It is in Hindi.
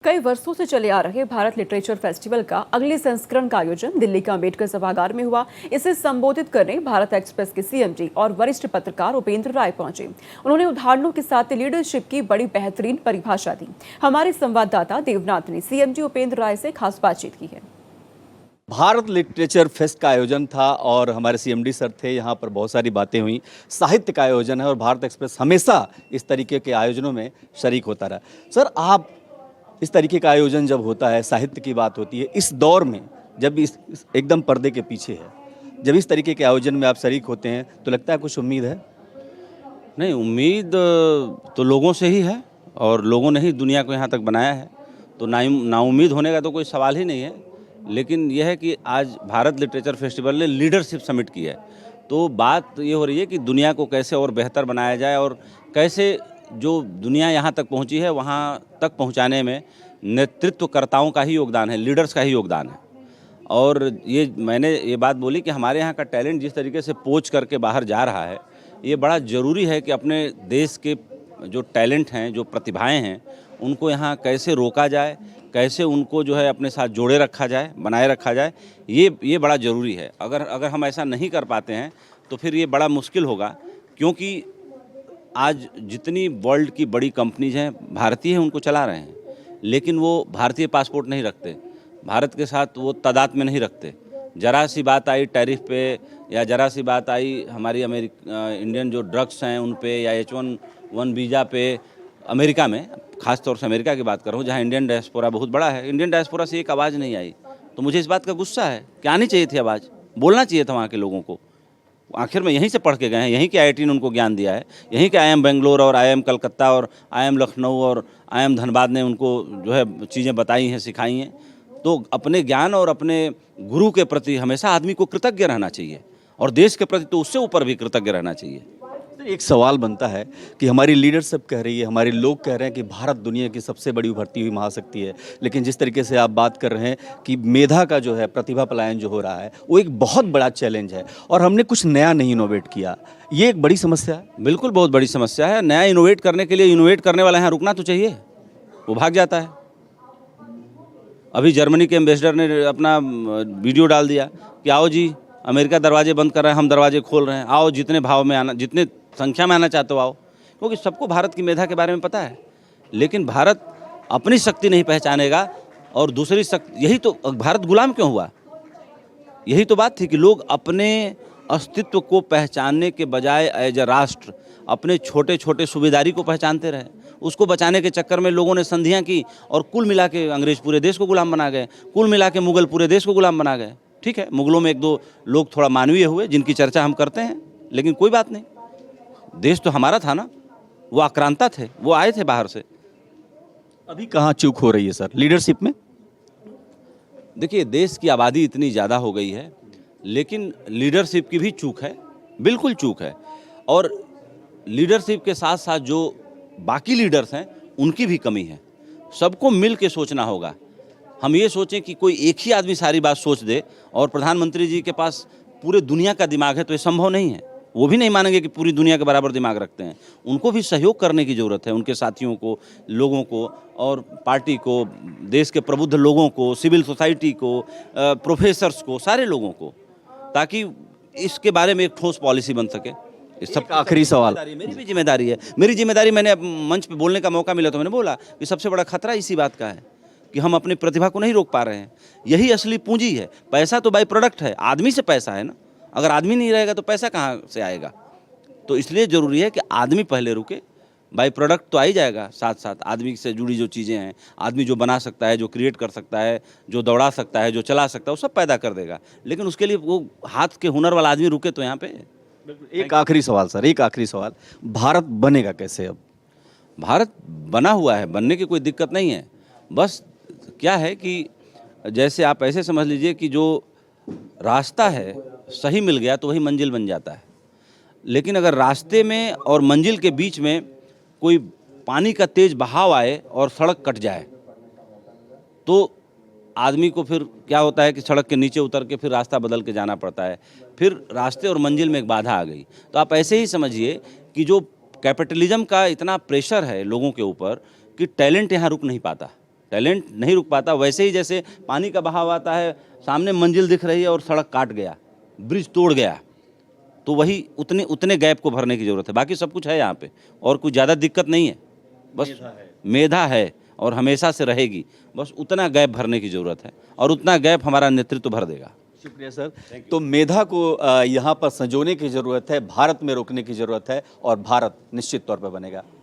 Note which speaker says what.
Speaker 1: कई वर्षों से चले आ रहे भारत लिटरेचर फेस्टिवल का अगले संस्करण का आयोजन दिल्ली के अम्बेडकर सभागार में हुआ। इसे संबोधित करने भारत एक्सप्रेस के सीएमडी और वरिष्ठ पत्रकार उपेंद्र राय पहुंचे। उन्होंने उदाहरणों के साथ लीडरशिप की बड़ी बेहतरीन परिभाषा दी। हमारे संवाददाता देवनाथ ने सीएमडी उपेंद्र राय से खास बातचीत की है।
Speaker 2: भारत लिटरेचर फेस्ट का आयोजन था और हमारे सीएमडी सर थे। यहाँ पर बहुत सारी बातें हुई। साहित्य का आयोजन है और भारत एक्सप्रेस हमेशा इस तरीके के आयोजनों में शरीक होता रहा। सर, आप इस तरीके का आयोजन जब होता है, साहित्य की बात होती है, इस दौर में जब इस एकदम पर्दे के पीछे है, जब इस तरीके के आयोजन में आप शरीक होते हैं तो लगता है कुछ उम्मीद है?
Speaker 3: नहीं, उम्मीद तो लोगों से ही है और लोगों ने ही दुनिया को यहाँ तक बनाया है, तो नाउम्मीद होने का तो कोई सवाल ही नहीं है। लेकिन यह है कि आज भारत लिटरेचर फेस्टिवल ने लीडरशिप समिट की है, तो बात ये हो रही है कि दुनिया को कैसे और बेहतर बनाया जाए और कैसे जो दुनिया यहाँ तक पहुँची है वहाँ तक पहुँचाने में नेतृत्वकर्ताओं का ही योगदान है, लीडर्स का ही योगदान है। और मैंने ये बात बोली कि हमारे यहाँ का टैलेंट जिस तरीके से पोच करके बाहर जा रहा है, ये बड़ा ज़रूरी है कि अपने देश के जो टैलेंट हैं, जो प्रतिभाएं हैं, उनको यहाँ कैसे रोका जाए, कैसे उनको जो है अपने साथ जोड़े रखा जाए, बनाए रखा जाए, ये बड़ा ज़रूरी है। अगर हम ऐसा नहीं कर पाते हैं तो फिर ये बड़ा मुश्किल होगा, क्योंकि आज जितनी वर्ल्ड की बड़ी कंपनीज हैं भारतीय हैं, उनको चला रहे हैं, लेकिन वो भारतीय पासपोर्ट नहीं रखते, भारत के साथ वो तादाद में नहीं रखते। ज़रा सी बात आई टैरिफ पे या ज़रा सी बात आई हमारी इंडियन जो ड्रग्स हैं उन पे या H1 वीज़ा पे, अमेरिका में, ख़ास तौर से अमेरिका की बात कर रहा हूँ जहाँ इंडियन डायस्पोरा बहुत बड़ा है, इंडियन डायस्पोरा से एक आवाज़ नहीं आई। तो मुझे इस बात का गुस्सा है कि आनी चाहिए थी आवाज़, बोलना चाहिए था वहाँ के लोगों को। आखिर में यहीं से पढ़ के गए हैं, यहीं के IIT ने उनको ज्ञान दिया है, यहीं के IIM बेंगलोर और IIM कलकत्ता और IIM लखनऊ और IIM धनबाद ने उनको जो है चीज़ें बताई हैं, सिखाई हैं। तो अपने ज्ञान और अपने गुरु के प्रति हमेशा आदमी को कृतज्ञ रहना चाहिए और देश के प्रति तो उससे ऊपर भी कृतज्ञ रहना चाहिए।
Speaker 2: एक सवाल बनता है कि हमारी लीडरशिप कह रही है, हमारे लोग कह रहे हैं कि भारत दुनिया की सबसे बड़ी उभरती हुई महाशक्ति है, लेकिन जिस तरीके से आप बात कर रहे हैं कि मेधा का जो है प्रतिभा पलायन जो हो रहा है वो एक बहुत बड़ा चैलेंज है और हमने कुछ नया नहीं इनोवेट किया, ये एक बड़ी समस्या है।
Speaker 3: बिल्कुल, बहुत बड़ी समस्या है। नया इनोवेट करने के लिए इनोवेट करने वाला यहाँ रुकना तो चाहिए, वो भाग जाता है। अभी जर्मनी के एम्बेसडर ने अपना वीडियो डाल दिया कि आओ जी, अमेरिका दरवाजे बंद कर रहे हैं, हम दरवाजे खोल रहे हैं, आओ जितने भाव में आना, जितने संख्या में आना चाहते हो आओ। क्योंकि सबको भारत की मेधा के बारे में पता है, लेकिन भारत अपनी शक्ति नहीं पहचानेगा और दूसरी शक्ति, यही तो भारत गुलाम क्यों हुआ? यही तो बात थी कि लोग अपने अस्तित्व को पहचानने के बजाय एज अ राष्ट्र अपने छोटे छोटे सूबेदारी को पहचानते रहे। उसको बचाने के चक्कर में लोगों ने संधियाँ की और कुल मिला के अंग्रेज पूरे देश को गुलाम बना गए, कुल मिला के मुगल पूरे देश को गुलाम बना गए। ठीक है, मुगलों में एक दो लोग थोड़ा मानवीय हुए जिनकी चर्चा हम करते हैं, लेकिन कोई बात नहीं, देश तो हमारा था ना, वो आक्रांता थे, वो आए थे बाहर से।
Speaker 2: अभी कहाँ चूक हो रही है सर लीडरशिप में?
Speaker 3: देखिए, देश की आबादी इतनी ज़्यादा हो गई है, लेकिन लीडरशिप की भी चूक है, बिल्कुल चूक है। और लीडरशिप के साथ साथ जो बाकी लीडर्स हैं उनकी भी कमी है। सबको मिल के सोचना होगा। हम ये सोचें कि कोई एक ही आदमी सारी बात सोच दे और प्रधानमंत्री जी के पास पूरे दुनिया का दिमाग है, तो ये संभव नहीं है। वो भी नहीं मानेंगे कि पूरी दुनिया के बराबर दिमाग रखते हैं। उनको भी सहयोग करने की ज़रूरत है, उनके साथियों को, लोगों को और पार्टी को, देश के प्रबुद्ध लोगों को, सिविल सोसाइटी को, प्रोफेसर्स को, सारे लोगों को, ताकि इसके बारे में एक ठोस पॉलिसी बन सके। इस सब
Speaker 2: आखिरी सवाल,
Speaker 3: मेरी भी जिम्मेदारी है, मेरी जिम्मेदारी, मैंने मंच पे बोलने का मौका मिला तो मैंने बोला कि सबसे बड़ा खतरा इसी बात का है कि हम अपनी प्रतिभा को नहीं रोक पा रहे हैं। यही असली पूंजी है। पैसा तो बाई प्रोडक्ट है, आदमी से पैसा है ना। अगर आदमी नहीं रहेगा तो पैसा कहाँ से आएगा? तो इसलिए ज़रूरी है कि आदमी पहले रुके। बाई प्रोडक्ट तो आ ही जाएगा, साथ साथ आदमी से जुड़ी जो चीज़ें हैं, आदमी जो बना सकता है, जो क्रिएट कर सकता है, जो दौड़ा सकता है, जो चला सकता है, वो सब पैदा कर देगा। लेकिन उसके लिए वो हाथ के हुनर वाला आदमी रुके तो यहाँ पे।
Speaker 2: एक आखिरी सवाल सर, एक आखिरी सवाल, भारत बनेगा कैसे? अब
Speaker 3: भारत बना हुआ है, बनने की कोई दिक्कत नहीं है। बस क्या है कि जैसे आप ऐसे समझ लीजिए कि जो रास्ता है सही मिल गया तो वही मंजिल बन जाता है। लेकिन अगर रास्ते में और मंजिल के बीच में कोई पानी का तेज बहाव आए और सड़क कट जाए तो आदमी को फिर क्या होता है कि सड़क के नीचे उतर के फिर रास्ता बदल के जाना पड़ता है, फिर रास्ते और मंजिल में एक बाधा आ गई। तो आप ऐसे ही समझिए कि जो कैपिटलिज्म का इतना प्रेशर है लोगों के ऊपर कि टैलेंट यहाँ रुक नहीं पाता। टैलेंट नहीं रुक पाता। वैसे ही जैसे पानी का बहाव आता है, सामने मंजिल दिख रही है और सड़क काट गया, ब्रिज तोड़ गया, तो वही उतने गैप को भरने की ज़रूरत है। बाकी सब कुछ है यहाँ पे और कुछ ज़्यादा दिक्कत नहीं है, बस मेधा है और हमेशा से रहेगी। बस उतना गैप भरने की ज़रूरत है और उतना गैप हमारा नेतृत्व भर देगा।
Speaker 2: शुक्रिया सर। तो मेधा को यहाँ पर संजोने की ज़रूरत है, भारत में रोकने की ज़रूरत है और भारत निश्चित तौर पर बनेगा।